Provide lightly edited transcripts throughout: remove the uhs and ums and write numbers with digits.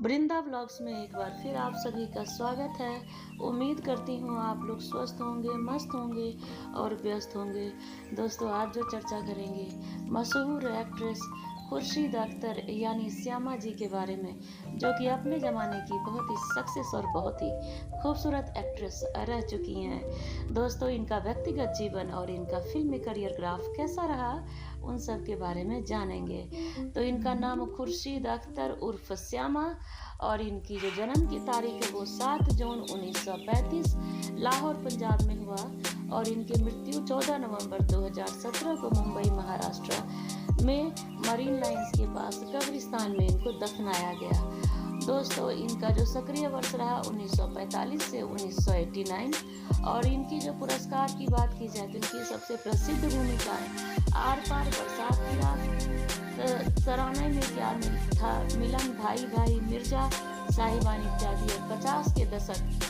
वृंदा vlogs में एक बार फिर आप सभी का स्वागत है। उम्मीद करती हूँ आप लोग स्वस्थ होंगे, मस्त होंगे और व्यस्त होंगे। दोस्तों, आज जो चर्चा करेंगे मशहूर एक्ट्रेस खुर्शीद अख्तर यानी श्यामा जी के बारे में, जो कि अपने ज़माने की बहुत ही सक्सेस और बहुत ही खूबसूरत एक्ट्रेस रह चुकी हैं। दोस्तों, इनका व्यक्तिगत जीवन और इनका फिल्मी करियर ग्राफ कैसा रहा, उन सब के बारे में जानेंगे। तो इनका नाम खुर्शीद अख्तर उर्फ श्यामा और इनकी जो जन्म की तारीख है वो 7 जून 1935 लाहौर पंजाब में हुआ और इनकी मृत्यु 14 नवंबर 2017 को मुंबई महाराष्ट्र में मरीन लाइंस के पास कब्रिस्तान में इनको दफनाया गया। दोस्तों, इनका जो सक्रिय वर्ष रहा 1945 से 1989 और इनकी जो पुरस्कार की बात की जाए तो इनकी सबसे प्रसिद्ध भूमिकाएं आर पार, बरसात की रात, सराहना में क्या था, मिलन, भाई भाई, मिर्जा, साहिबान इत्यादि। 50 के दशक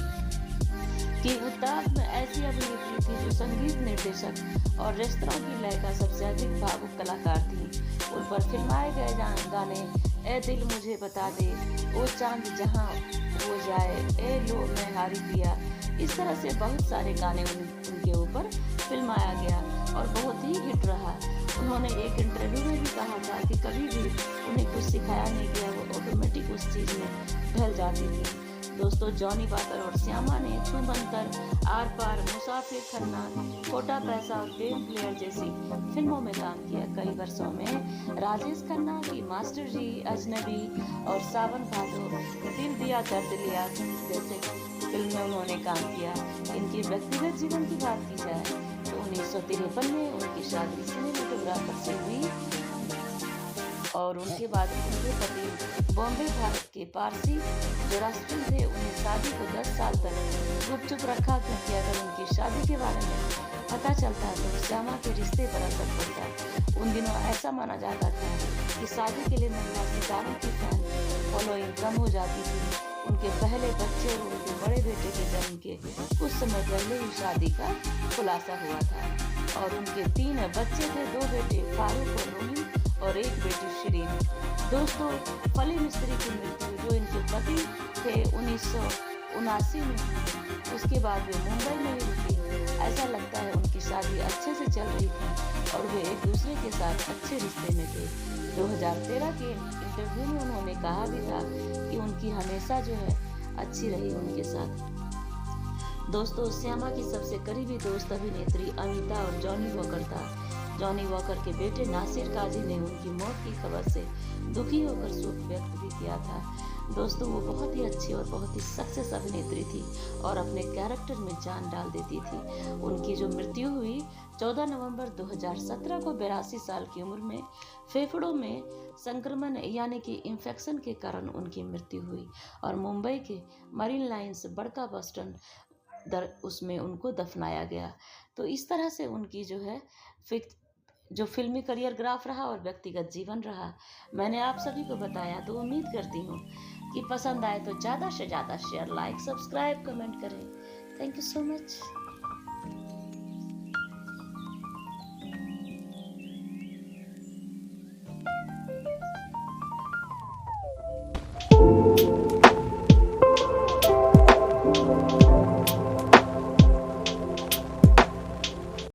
की उत्ताप में ऐसी अभिनेत्री थी जो संगीत निर्देशक और रेस्तरां की लय का सबसे अधिक भावुक कलाकार थी। उन पर फिल्माए गए गाने ए दिल मुझे बता दे, ओ चांद जहां हो जाए, ए लो मैं हारी पिया, इस तरह से बहुत सारे गाने उनके ऊपर फिल्माया गया और बहुत ही हिट रहा। उन्होंने एक इंटरव्यू में भी कहा था कि कभी भी उन्हें कुछ सिखाया नहीं गया, वो ऑटोमेटिक उस चीज़ में ढल जाती थी। दोस्तों, जॉनी वॉकर और श्यामा ने छूमंतर, आर पार, मुसाफिर खन्ना, छोटा पैसा और गेम प्लेयर जैसी फिल्मों में काम किया। कई वर्षों में राजेश खन्ना की मास्टर जी, अजनबी और सावन भादो, दिल दिया दर्द लिया जैसे फिल्म में उन्होंने काम किया। इनके व्यक्तिगत जीवन की बात की जाए तो 1953 में उनकी शादी सिनेमेटोग्राफर से हुई और उनके बाद उनके पति बॉम्बे भारत के पारसी जो राष्ट्रीय थे, उन्हें शादी को 10 साल तक गुपचुप रखा, क्योंकि अगर उनकी शादी के बारे में पता चलता तो श्यामा के रिश्ते पर असर पड़ता। उन दिनों ऐसा माना जाता था कि शादी के लिए महिला सितारों की फैन फॉलोइंग कम हो जाती थी। उनके पहले बच्चे और उनके बड़े बेटे के जन्म के कुछ समय पहले ही शादी का खुलासा हुआ था और उनके 3 बच्चे थे, 2 बेटे फारूक और रोहिन और 1 बेटी शिरीन। दोस्तों, फली मिस्त्री की मृत्यु जो इनके पति थे 1979 में, उसके बाद वे मुंबई में ही रुकी। ऐसा लगता है उनकी शादी अच्छे से चल रही थी और वे एक दूसरे के साथ अच्छे रिश्ते में थे। 2013 के इंटरव्यू में उन्होंने कहा भी था कि उनकी हमेशा जो है अच्छी रही उनके साथ। दोस्तों, श्यामा की सबसे करीबी दोस्त अभिनेत्री अनीता और जॉनी वॉकर था। जॉनी वॉकर के बेटे नासिर काजी ने उनकी मौत की खबर से दुखी होकर शोक व्यक्त भी किया था। दोस्तों, वो बहुत ही अच्छी और बहुत ही सक्सेस अभिनेत्री थी और अपने कैरेक्टर में जान डाल देती थी। उनकी जो मृत्यु हुई 14 नवंबर 2017 को 82 साल की उम्र में फेफड़ों में संक्रमण यानी कि इन्फेक्शन के कारण उनकी मृत्यु हुई और मुंबई के मरीन लाइंस बड़का बस स्टैंड उसमें उनको दफनाया गया। तो इस तरह से उनकी जो फिल्मी करियर ग्राफ रहा और व्यक्तिगत जीवन रहा, मैंने आप सभी को बताया। तो उम्मीद करती हूँ कि पसंद आए तो ज़्यादा से ज़्यादा शेयर, लाइक, सब्सक्राइब, कमेंट करें। Thank you so much.